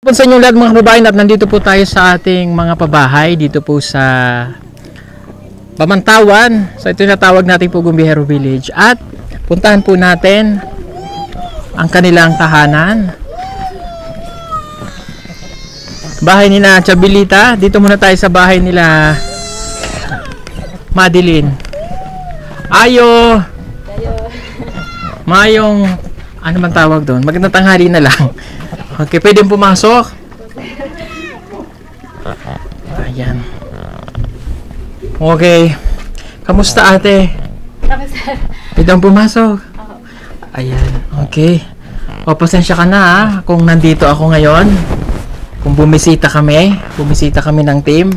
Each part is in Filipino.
Po sa inyo lahat mga kababayan, at nandito po tayo sa ating mga pabahay dito po sa Pamantawan. So ito yung natawag natin po Gumbihero Village, at puntahan po natin ang kanilang tahanan. Bahay nila Chabilita. Dito muna tayo sa bahay nila Madeline. Ayo. Mayong ano man tawag doon? Magandang tanghali na lang. Okay, pwedeng pumasok. Ayan. Okay. Kamusta ate? Pwedeng pumasok. Ayan. Okay. O, pasensya ka na ha, kung nandito ako ngayon. Kung bumisita kami ng team.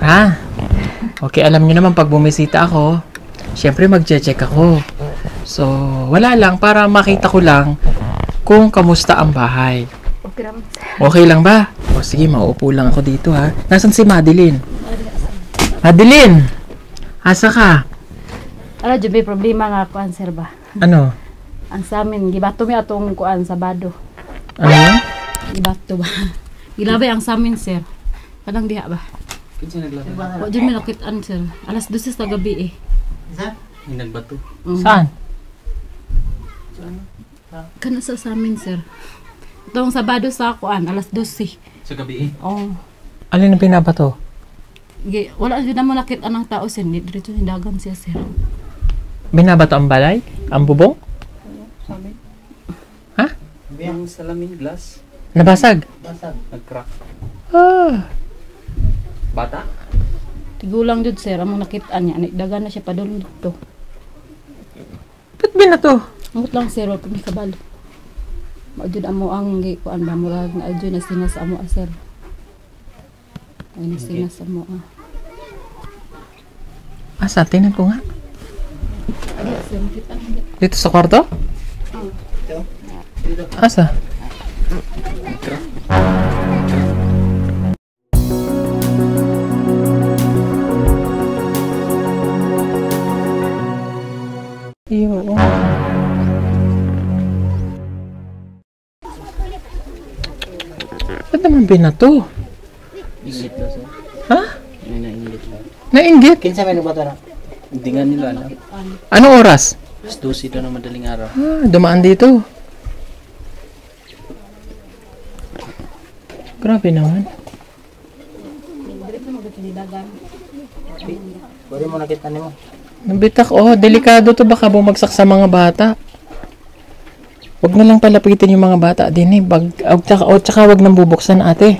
Ha? Okay, alam niyo naman pag bumisita ako, syempre mag-check ako. So, wala lang, para makita ko lang kung kamusta ang bahay. Okay lang ba? O sige, mauupo lang ako dito ha. Nasaan si Madeline? Madeline! Asa ka? Ala, may problema nga kuan sir ba? Ano? Ang sa amin, gibato mi atong kuan sa bado. Ano yun? Gibato ba? Gilabay ang sa amin sir. Kanang diha ba? Kinsa naglabay? Wa dyan may nakitaan sir. Alas 12 sa gabi eh. Isa? May nagbato. Saan? Kana sa amin sir. Itong Sabado sa kuan, alas 12. Sa gabi eh. Oh. Alin ang pinabato? Wala dyan naman nakitaan ng tao sir. Dito hindagan siya sir. Binabato ang balay? Ang bubong? Sabi. Ha? Yung salamin glass. Nabasag? Basag. Nag-crack. Ah. Bata? Tigulang jud sir, among nakitaan niya. Dagan na siya padulong dito. Ba't binato? Ngut lang sir, wala kami kabalo. Maudjud amo ang kuan ba murag na adjud na sinas amo sir. Ay na sinas amo Asa? Tingnan ko nga. Sir, nakitaan niya. Dito sa kwarto? Asa? Iyo. Ba't naman binato? Ingit na sir. Ha? May naingit lang. Nainggit? Kinsa may nagbato na? Hindi nga nila alam. Anong oras? Alas 12 ito na madaling araw. Ah, dumaan dito. Grabe naman. Pwede mo nakita niyo. Nabitak, delikado to, baka bumagsak sa mga bata. Huwag na lang palapitin yung mga bata din eh. Tsaka wag nang bubuksan ate.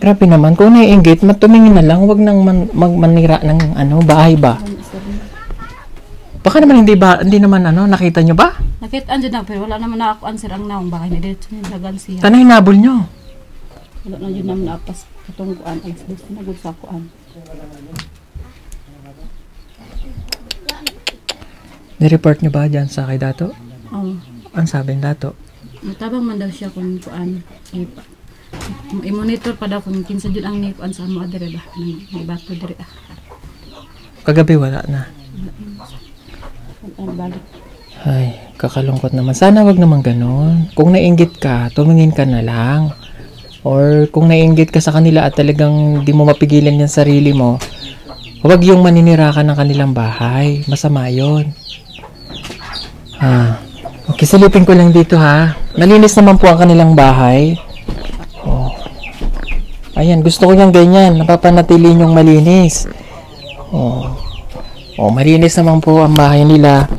Grabe naman, kung naiinggit, matumingin na lang, wag nang magmanira ng bahay ba. Baka naman hindi naman nakita nyo ba? Nakitaan jud na pero wala naman na ako answer ang naong bahay ni dito ni dagan siya. Tanay nabol nyo. Wala na jud naman apas katong kuan alas 12 na gud sa kuan. Ni-report nyo ba dyan sa kay Dato? Ang sabi ng Dato? Matabang man daw siya kung kuan. I-monitor pa daw kung kinsa jud ang ni kuan sa amo dire ba. May bato dire ah. Kagabi wala na. Ang balik. Ay, kakalungkot naman. Sana wag naman ganun. Kung nainggit ka, tumingin ka na lang. Or kung nainggit ka sa kanila at talagang di mo mapigilan yung sarili mo, huwag yung maninira ka ng kanilang bahay. Masama yun. Okay, silipin ko lang dito ha. Malinis naman po ang kanilang bahay. Oh. Ayan, gusto ko yung ganyan. Napapanatili yung malinis. Malinis naman po ang bahay nila.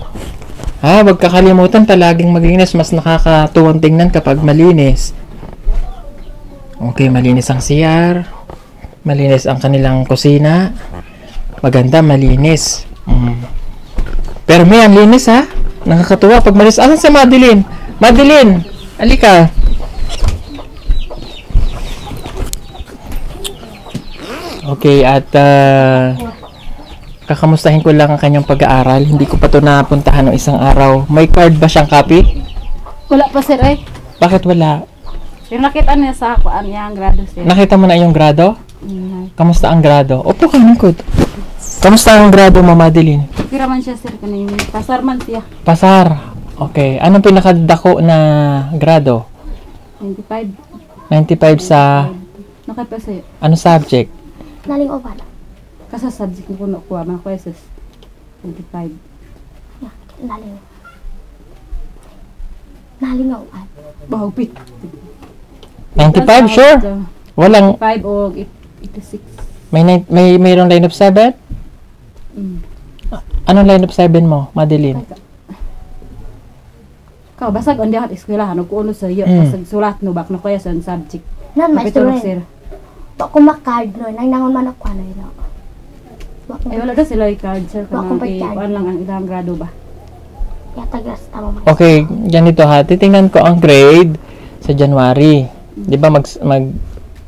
Huwag kakalimutan palaging maglinis. Mas nakakatuwang tingnan kapag malinis. Okay, malinis ang CR. Malinis ang kanilang kusina. Maganda, malinis. Pero may ang linis ha. Nakakatuwa pag malinis. Asan si Madeline? Madeline! Alika. Okay, at kakamustahin ko lang ang kanyang pag-aaral. Hindi ko pa ito napuntahan ng isang araw. May card ba siyang copy? Wala pa sir eh. Bakit wala? Yung nakita niya sa kuan yang grado sir. Nakita mo na yung grado? Kamusta ang grado? Opo, kaningkod. Kamusta ang grado mo, Madeline? Pira man siya sir kaning pasar man siya. Pasar. Okay. Anong pinakadako na grado? 95. 95 sa Nakaipa sa'yo. ano subject? Naling oval. Kasi subject mo kuno kuha mga questions. 25. Yeah, naling. Naling oval. Bahugpit. 95, sure? Walang, 5 o 86. mayroong line of 7? Mm. Anong line of 7 mo, Madeline? Kau basag on dihat eskwelahan og kuno sa iyo Mm. basag sulat no bak na kuya sa subject. Nan, maestro Kapitulog, rin. sir. Wa ko makard no. Nang nangon man ako ano yun. Wa ko Ay wala daw sila i-card sir Wa kung akong pagkaan. kuan lang ang ilang grado ba. yatagras tama man. Okay, ganito ha. Titingnan ko ang grade sa January. Di ba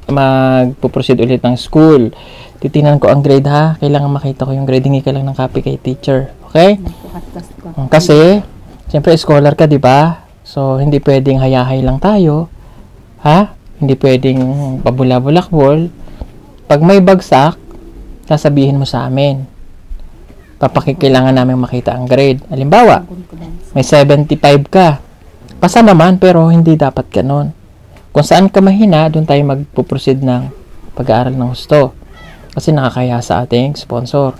magpo-proceed ulit ng school. Titingnan ko ang grade ha. Kailangan makita ko yung grade. Hingi ka lang ng copy kay teacher. Okay? Podcast ko. Kasi, siyempre, scholar ka, di ba? So, hindi pwedeng hayahay lang tayo. Ha? Hindi pwedeng pabula-bulakbol. Pag may bagsak, sasabihin mo sa amin. Kailangan namin makita ang grade. Halimbawa, may 75 ka. Pasa naman, pero hindi dapat ganon. Kung saan ka mahina, doon tayo magpo-proceed ng pag-aaral ng husto. Kasi nakakaya sa ating sponsor.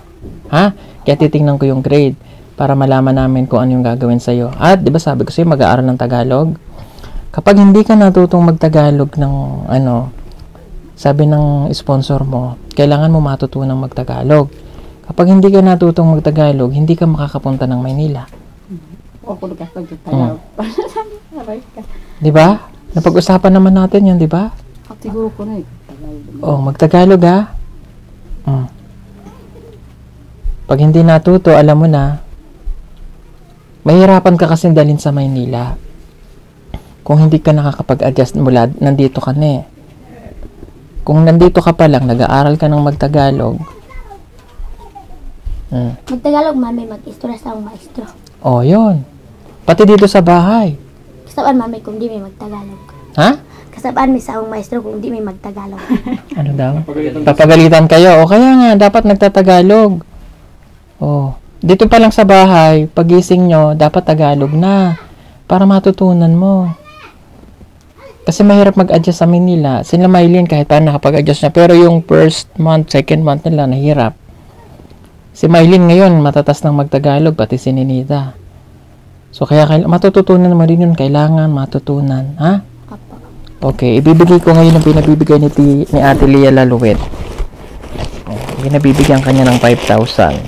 Ha? Kaya titingnan ko yung grade para malaman namin kung ano yung gagawin sa'yo. At, di ba sabi ko sa'yo, mag-aaral ng Tagalog? Kapag hindi ka natutong mag-Tagalog ng, sabi ng sponsor mo, kailangan mo matutunang mag-Tagalog. Kapag hindi ka natutong mag-Tagalog, hindi ka makakapunta ng Maynila. O ko lugas pag tayo. Di ba? Napag-usapan naman natin yan, di ba? Siguro ko na eh. Oh, mag-Tagalog ha. Pag hindi natuto, alam mo na, mahirapan ka kasi dalhin sa Maynila. Kung hindi ka nakakapag-adjust mula, nandito ka na eh. Kung nandito ka pa lang, nag-aaral ka ng mag-Tagalog. Magtagalog mami, mag-istorya sa akong maestro. Oh, yun. Pati dito sa bahay. Kasabaan mami kung di may magtagalog. Ha? Kasabaan mi sa akong maestro kung di may magtagalog. Ano daw? Papagalitan kayo. O kaya nga, dapat nagtatagalog. Oh, dito pa lang sa bahay, pagising nyo, dapat Tagalog na. Para matutunan mo. Kasi mahirap mag-adjust sa Manila. Sila Maylin kahit paano nakapag-adjust na. Pero yung first month, second month nila, nahirap. Si Maylin ngayon, matatas ng magtagalog, pati si Ninita. So, kaya matututunan mo rin yun. Kailangan matutunan. Ha? Apo. Okay, ibibigay ko ngayon ang pinabibigay ni Ate Lia Laluet. Pinabibigyan kanya ng 5,000.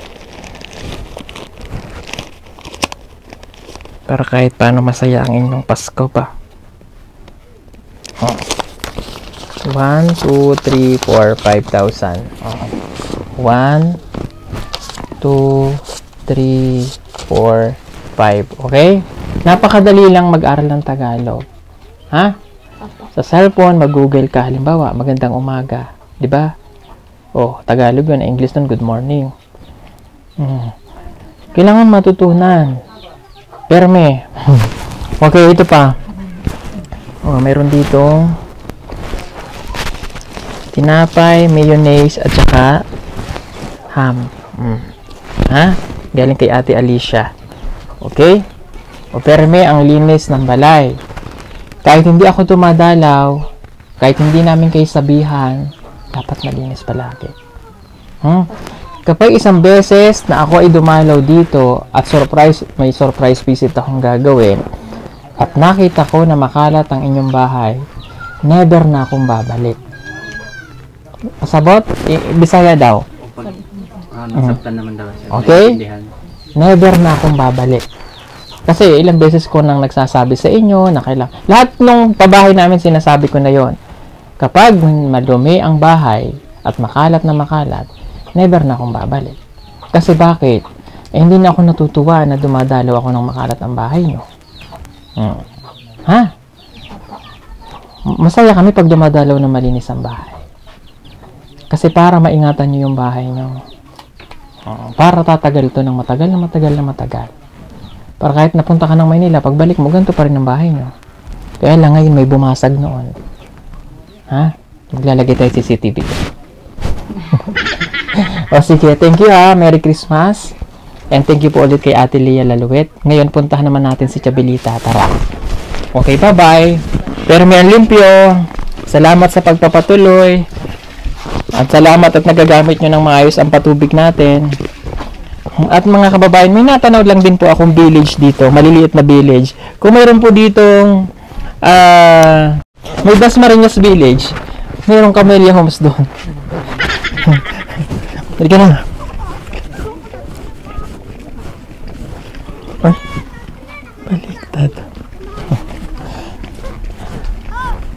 Para kahit paano masaya ang inyong Pasko pa. 1, 2, 3, 4, 5,000. 1, 2, 3, 4, 5. Okay? Napakadali lang mag-aral ng Tagalog. Ha? Sa cellphone, mag-google ka. Halimbawa, magandang umaga. Diba? Oh, Tagalog yun. English nun, good morning. Kailangan matutunan. Perme. Okay, ito pa. Oh, meron dito tinapay, mayonnaise, at saka ham. Ha? Galing kay Ate Alicia. Okay? O perme, ang linis ng balay. Kahit hindi ako tumadalaw, kahit hindi namin kayo sabihan, dapat malinis palagi. Kapag isang beses na ako ay dumalaw dito at may surprise visit akong gagawin at nakita ko na makalat ang inyong bahay, never na akong babalik. Pasabot? Bisaya daw. Nasaktan naman daw siya. Okay? Naiintindihan. Never na akong babalik. Kasi ilang beses ko nang nagsasabi sa inyo na kailangan. Lahat nung pabahay namin sinasabi ko na yon. Kapag madumi ang bahay at makalat na makalat, never na akong babalik. Kasi bakit? Hindi na ako natutuwa na dumadalaw ako ng makalat ang bahay nyo. Ha? Masaya kami pag dumadalaw na malinis ang bahay. Kasi para maingatan nyo yung bahay nyo. Para tatagal ito ng matagal na matagal na matagal. Para kahit napunta ka ng Maynila, pagbalik mo, ganito pa rin ang bahay nyo. Kaya lang ngayon may bumasag noon. Ha? Maglalagay tayo CCTV. O sige, thank you ha. Merry Christmas. And thank you po ulit kay Ate Lia Laluet. Ngayon, puntahan naman natin si Chabelita. Tara. Okay, bye-bye. Pero may limpyo. Salamat sa pagpapatuloy. At salamat at nagagamit nyo ng maayos ang patubig natin. At mga kababayan, may natanaw lang din po akong village dito, maliliit na village. Kung mayroon po ditong may Dasmariñas village, mayroong Camellia Homes doon. Hindi ka na. Ay, baliktad.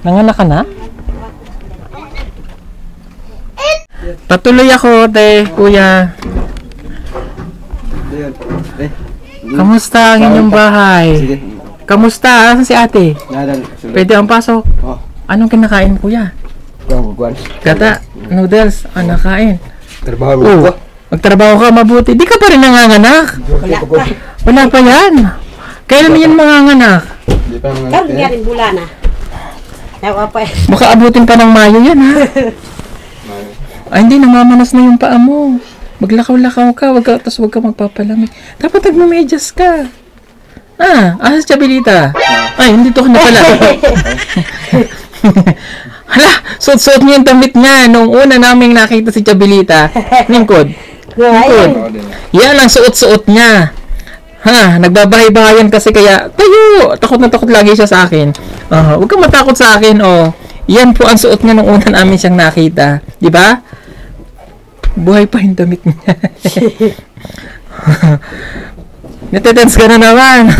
Nanganak ka na? Patuloy ako, te, kuya. Kamusta ang inyong bahay? Sige. Kamusta? Asan si ate? Nadan. Pwede ang pasok. Oh. Anong kinakain, kuya? Guguan. Gata, noodles, ang nakain. Trabaho mo Oh, ko. magtrabaho ka mabuti. Di ka pa rin nanganganak. Wala pa yan. Kailan yan manganganak? Di pa mga Kan nga rin bulan na. Nawa pa. Baka abutin pa ng Mayo yan, ha? Ay, hindi, namamanas na yung paa mo. Maglakaw-lakaw ka, tapos wag ka magpapalamig. Dapat nagmamedyas ka. Asa si Chabelita? Ay, hindi to ka na pala. Hala, suot-suot niya yung damit niya. Noong una naming nakita si Chabelita. Lingkod. Lingkod. Yan ang suot-suot niya. Nagbabahay-bahayan kasi kaya, tayo, takot na takot lagi siya sa akin. Huwag kang matakot sa akin, oh. Yan po ang suot niya nung una namin siyang nakita. Di ba? Buhay pa yung damit niya. Natitense ka na naman.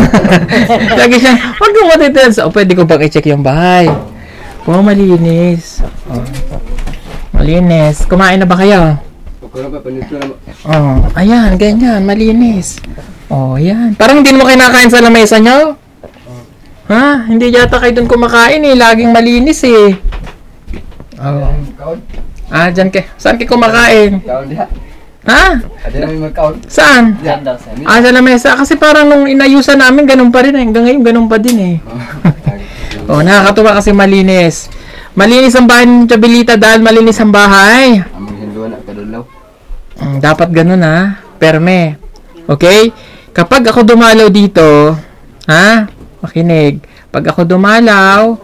Lagi siyang, huwag kang matitense. Pwede ko bang i-check yung bahay? Malinis. Malinis. Kumain na ba kayo? Ayan, ganyan. Malinis. Yan. Parang hindi mo kinakain sa lamesa nyo? Hindi yata kayo dun kumakain eh. Laging malinis eh. Dyan kayo. Saan kayo kumakain? Saan? Sa lamesa. Kasi parang nung inayusan namin, ganun pa rin eh. Hanggang ngayon, ganun pa din eh. Nakakatuwa kasi malinis. Malinis ang bahay ng Chabelita dahil malinis ang bahay. Dapat ganun Perme. Okay? Kapag ako dumalaw dito, makinig. Pag ako dumalaw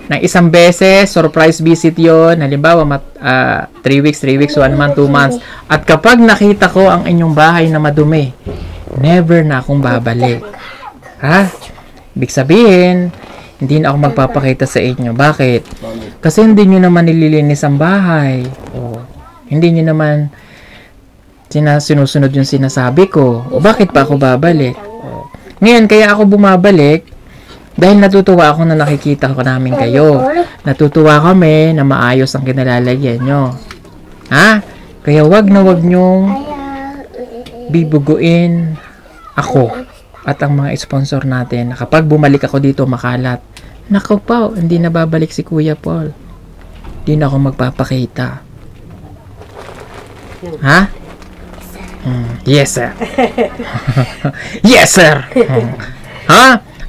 ng isang beses, surprise visit yon. Halimbawa, 3 weeks, 1 month, 2 months. At kapag nakita ko ang inyong bahay na madumi, never na akong babalik. Ibig sabihin, hindi na ako magpapakita sa inyo. Bakit? Kasi hindi nyo naman nililinis ang bahay. Hindi nyo naman sinusunod yung sinasabi ko. Bakit pa ako babalik? Ngayon, kaya ako bumabalik dahil natutuwa ako na nakikita ko namin kayo. Natutuwa kami na maayos ang kinalalagyan nyo. Kaya wag nyong bibuguin ako at ang mga sponsor natin na kapag bumalik ako dito makalat. Naku po, hindi na babalik si Kuya Paul. Hindi na ako magpapakita. Yes, sir. Yes, sir.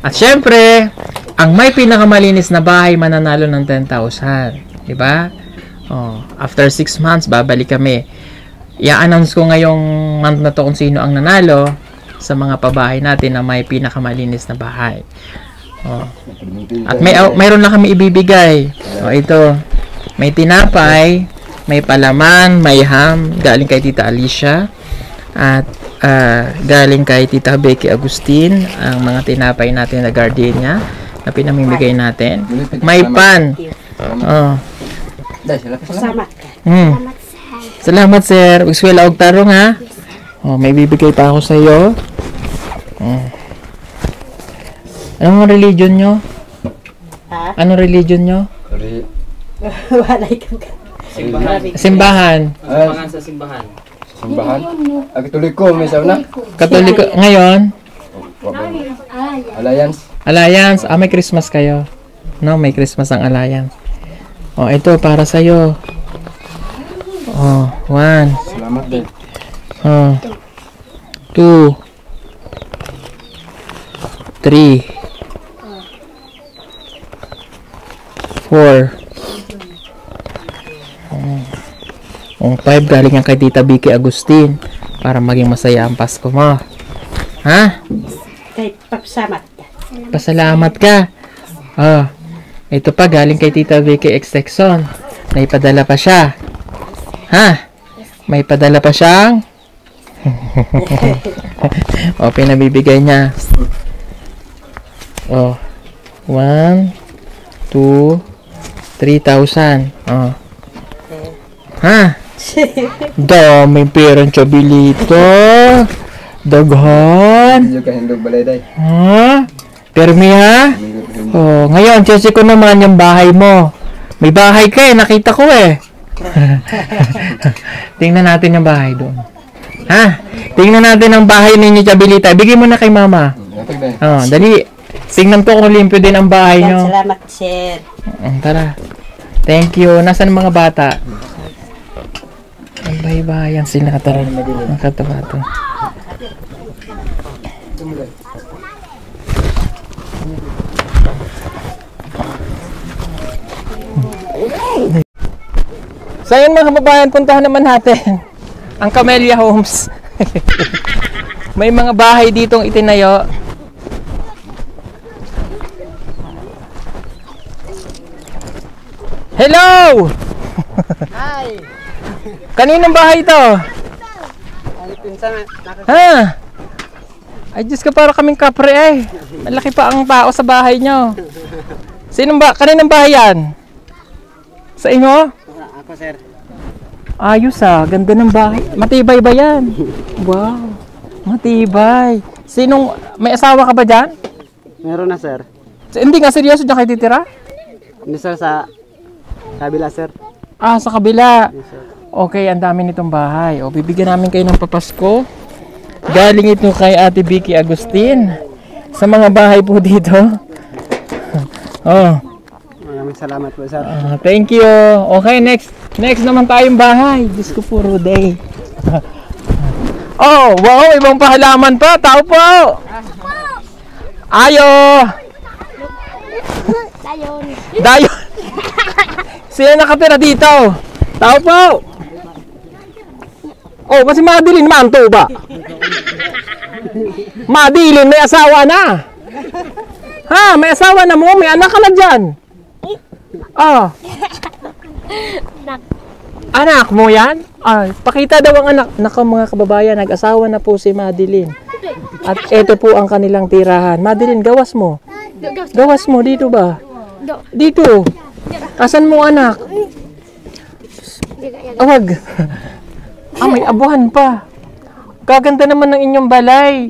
At syempre, ang may pinakamalinis na bahay mananalo ng 10,000. Diba? After 6 months, babalik kami. I-announce ko ngayong month na to kung sino ang nanalo sa mga pabahay natin na may pinakamalinis na bahay. At mayroon na kami ibibigay. Ito, may tinapay, may palaman, may ham, galing kay Tita Alicia. At galing kay Tita Becky Agustin, ang mga tinapay natin na gardenia na pinamimigay natin. May pan. Salamat, sir. Ugswela og tarong may bibigay pa ako sa iyo. Anong religion nyo? Anong religion nyo? Walay ka. Simbahan. Simbahan sa simbahan. Simbahan? Katoliko, may sauna? Katoliko. Ngayon? Alliance. Alliance. May Christmas kayo. No, may Christmas ang Alliance. Ito para sa'yo. 1. Salamat din. 2. 3. 4. 5 galing yan kay Tita Vicky Agustin para maging masaya ang Pasko mo. Kay papasalamat. Pasalamat ka. Ito pa, galing kay Tita Vicky X Texon. Naipadala pa siya. Ha? May padala pa siyang o, pinabibigay niya. O, 1, 2, 3,000. O. Ha? Daming perang chabilito. Daghan. Hindi ka hindog balay day. Ha? Permi ha? O, ngayon, check ko naman yung bahay mo. May bahay ka eh, nakita ko eh. Tingnan natin yung bahay doon. Ha? Tingnan natin ang bahay ninyo, Chabilita. Bigay mo na kay mama. Natag day. Oh, dali. Tingnan ko kung limpyo din ang bahay nyo. Salamat, sir. Tara. Thank you. Nasaan ang mga bata? Ang bahay-bahayan sila. Tara. Nakatawa to. So yun mga kababayan, puntahan naman natin ang Camellia Homes. May mga bahay ditong itinayo. Hello! Hi! Kaninong bahay ito? Ay, pinsan na. Ha? Ay Diyos ka, para kaming kapre eh. Malaki pa ang tao sa bahay nyo. Kaninong bahay yan? Sa inyo? Ako, sir. Ayos ah, ganda ng bahay. Matibay ba yan? Wow, matibay. May asawa ka ba dyan? Meron na, sir. Hindi nga, seryoso dyan kayo titira? Hindi, sir, sa kabila, sir. Ah, sa kabila. Yes, sir. Okay, ang dami nitong bahay. O, bibigyan namin kayo ng papasko. Galing ito kay Ate Vicky Agustin. Sa mga bahay po dito. Oh. Maraming salamat po, sir. Thank you. Okay, next naman tayong bahay. Diyos ko, puro day. Oh, wow, ibang pahalaman pa. Tao po. Ayo. Dayon. Sino nakatira dito? Tao po. Oh, kasi Madeline Manto ba? Madeline, may asawa na. Ha, may asawa na mo, may anak ka na dyan. Oh. Anak mo yan? Ay, pakita daw ang anak. Nako mga kababayan, nag-asawa na po si Madeline. At ito po ang kanilang tirahan. Madeline, gawas mo. Gawas mo, dito ba? Dito. Asan mo anak? Awag. May abuhan pa. Gaganda naman ng inyong balay.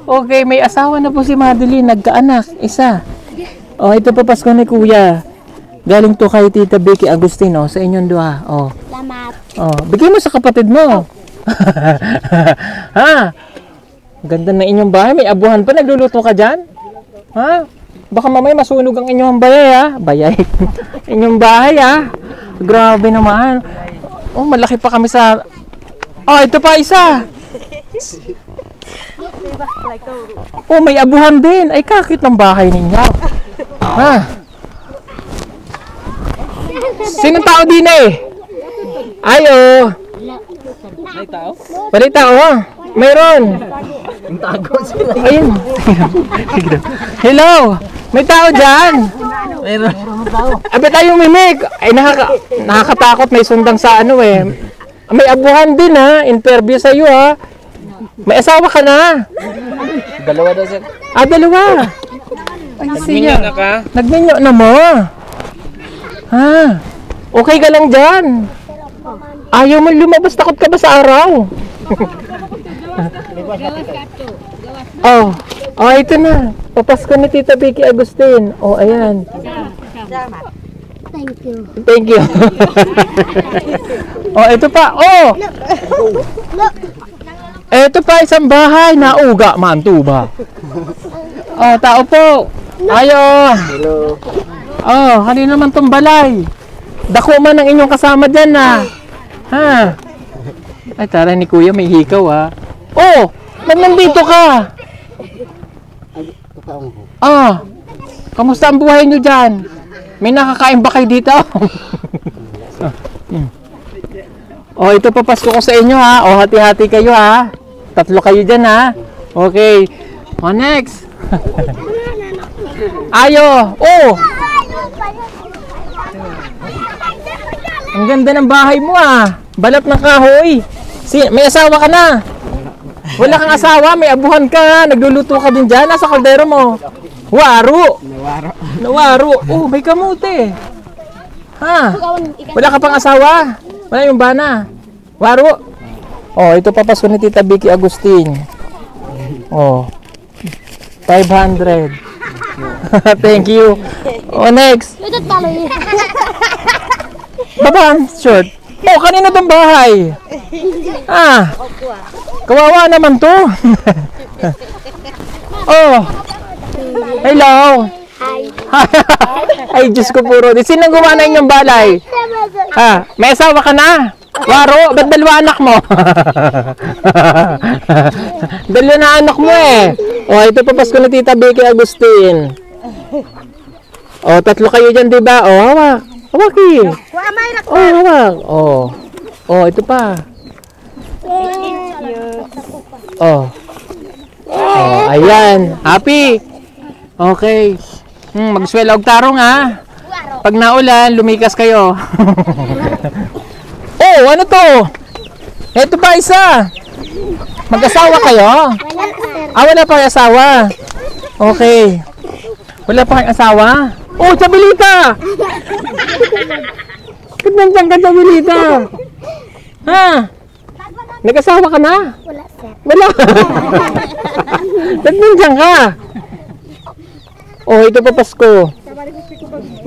Okay, may asawa na po si Madeline. Nagkaanak, isa. Oh, ito pa Pasko ni Kuya. Galing to kay Tita Vicky Agustino sa inyong dua. Oh. Salamat. Oh, bigay mo sa kapatid mo. Ha? Ganda na inyong bahay. May abuhan pa. Nagluluto ka dyan? Ha? Baka mamaya masunog ang inyong bayay, ha? Bayay. Inyong bahay, ha? Grabe naman. Oh, malaki pa kami sa... Oh, ito pa isa. Oh, may abuhan din. Ay, kakit ng bahay ninyo. Ha? Sinong tao din eh? Ayo. May tao? May tao, ha? Mayroon. Ayun. Hello. May tao dyan. Mayroon. Abit tayong mimik. Ay, nakakatakot. May sundang sa ano eh. May abuhan din ha. Interview sa iyo ha. May asawa ka na. Dalawa daw, sir. Ah, dalawa. Ay, siya. na ka? Nagminyo na mo. Ha? Okay ka lang dyan. Ayaw mo lumabas. Takot ka ba sa araw? Oh, ito na. Papasko ni Tita Vicky Agustin. Oh, ayan. Thank you. Thank you. Oh, ito pa. Oh. Ito pa isang bahay na uga man tuba. Oh, tao po. Ayo. Hello. Oh, kanina naman tong balay. Dako man ang inyong kasama diyan na. Ha? Ay, tara ni Kuya, may hikaw ha. Oh, nandito ka. Ah, kamusta ang buhay nyo dyan? May nakakain ba kayo dito? Oh, ito papasko ko sa inyo ha. Oh, hati-hati kayo ha. 3 kayo dyan ha. Okay. Oh, next. Ayo. Oh. Ang ganda ng bahay mo ah. Balat ng kahoy. May asawa ka na. Wala kang asawa, may abuhan ka. Nagluluto ka din dyan. Nasa kaldero mo. Waro. Nawaro. Oh, may kamote. Ha? Wala ka pang asawa? Wala yung bana. Waro. Oh, ito papasko ni Tita Vicky Agustin. Oh. 500. Thank you. Oh, next. Baba, short. Oh, kanina tong bahay. Ah. Kawawa naman to. Oh. Hello. Ay, Diyos ko puro. Sino gumawa na inyong balay? Ah, may asawa ka na? Waro, ba't dalawa anak mo? Dalawa na anak mo eh. Oh, ito papasko na Tita Vicky Agustin. Oh, tatlo kayo dyan, diba? Oh, hawak. Hawaki. Oh, hawak. Oh. Oh, ito pa. Oh. Oh, ayan. Happy. Okay. Magswela og tarong ha. Pag naulan, lumikas kayo. Oh, ano to? Ito pa isa. Mag-asawa kayo? Wala pa kayong asawa. Okay. Wala pa kayong asawa? Oh, Chabilita! Kanandyan ka, Chabilita. Ha? Nag-asawa ka na? Wala, sir. Wala. Kanandyan ka. Oh, ito pa Pasko.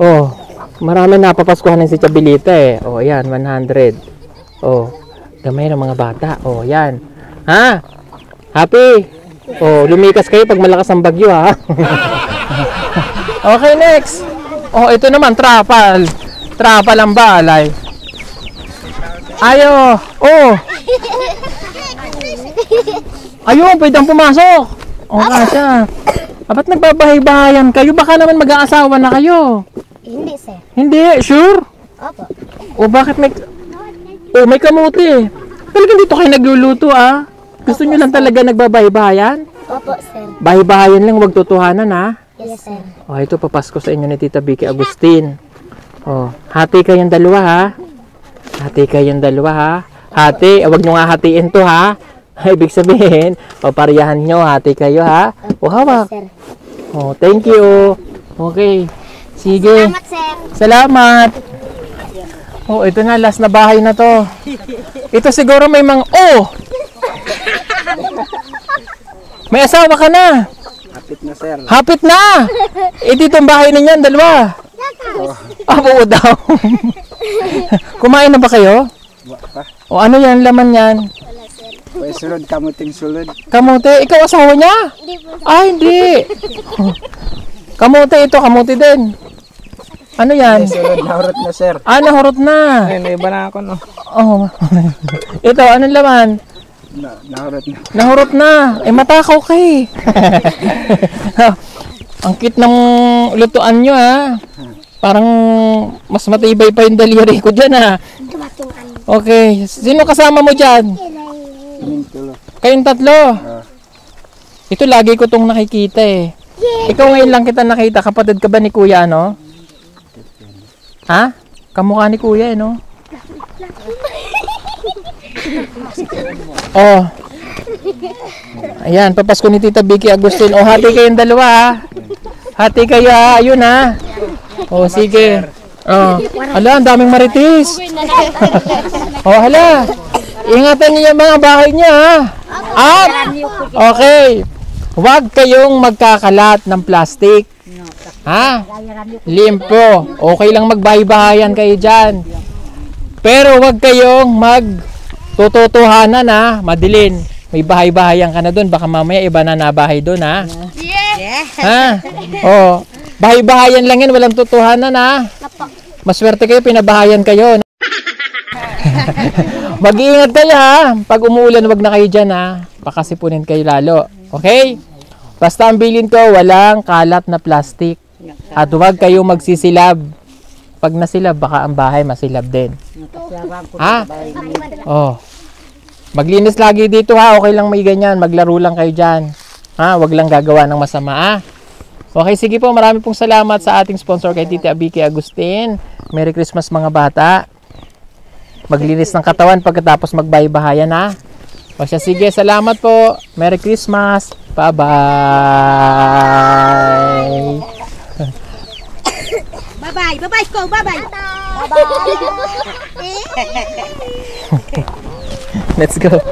Oh, marami na papaskuhan ng si Chabilita eh. Oh, yan, 100. Oh, gamay ng mga bata. Oh, yan. Ha? Happy? Oh, lumikas kayo pag malakas ang bagyo ha. Okay, next. Oh, ito naman, trapal. Trapal ang balay. Ayo. Oh. Ayun, pwedeng pumasok. Oh, kasya. Ba't nagbabahay-bahayan kayo? Baka naman mag-aasawa na kayo. Hindi, sir. Hindi, sure? Opo. O bakit may... Oh, may kamuti. Talagang dito kayo nagluluto ah. Gusto nyo lang talaga nagbabahay-bahayan? Opo, sir. Bahay-bahayan lang, wag tutuhanan ha. Yes, sir. Oh, ito papasko sa inyo ni Tita Vicky Agustin. Oh, hati kayong dalawa ha. Hati kayong dalawa ha. Hati, wag nyo nga hatiin to ha. Ibig sabihin, paparehahan nyo, hati kayo ha. O hawak. Sir. Oh, thank you. Okay. Sige. Salamat, sir. Salamat. Oh, ito na, last na bahay na to. Ito siguro may mga... Oh! May asawa ka na. Hapit na, sir. Hapit na! Eh, dito ang bahay ninyan, dalawa. Oo daw. Kumain na ba kayo? O ano yan, laman yan? Pwede sulod, kamuting sulod. Kamote, ikaw asawa niya? Ay, hindi. Kamote ito, kamote din. Ano yan? Sulod, nahurot na, sir. Ah, nahurot na. Ay, naiba na ako, no? Oh. Ito, anong laman? Nahurot na. Nahurot na. Eh, matakaw ka eh. Ang cute ng lutuan nyo ha. Parang mas matibay pa yung daliri ko dyan ha. Okay. Sino kasama mo dyan? Kayong tatlo. Ito lagi ko tong nakikita eh. Ikaw ngayon lang kita nakita. Kapatid ka ba ni Kuya ano? Ha? Kamukha ni Kuya eh no? Oh. Ayan, papasko ni Tita Vicky Agustin. Oh, hati kayong dalawa ha. Hati kayo ha. Ayun ha. Oh, sige. Oh. Hala, ang daming marites. Oh, hala. Ingatan niyo yung mga bahay niya ha. Up. Okay. Huwag kayong magkakalat ng plastic. Ha? Limpo. Okay lang magbahay-bahayan kayo dyan. Pero huwag kayong magtututuhanan ha. Madilin. May bahay-bahayan ka na doon. Baka mamaya iba na nabahay doon ha. Ha? Oh. Bahay-bahayan lang yan. Walang tutuhanan ha. Maswerte kayo. Pinabahayan kayo. Mag-iingat kayo ha. Pag umuulan, wag na kayo dyan ha. Pakasipunin kayo lalo. Okay? Basta ang bilin ko, walang kalat na plastic. At huwag kayong magsisilab. Pag nasilab, baka ang bahay masilab din. Ha? Oh. Maglinis lagi dito ha. Okay lang may ganyan. Maglaro lang kayo dyan. Ha? Huwag lang gagawa ng masama ha. Okay, sige po. Marami pong salamat sa ating sponsor kay Tita Vicky Agustin. Merry Christmas mga bata. maglinis ng katawan pagkatapos magbaybahayan ha. O siya, sige, salamat po. Merry Christmas. Bye-bye. Bye-bye. Bye-bye, Sko. Bye-bye. Let's go.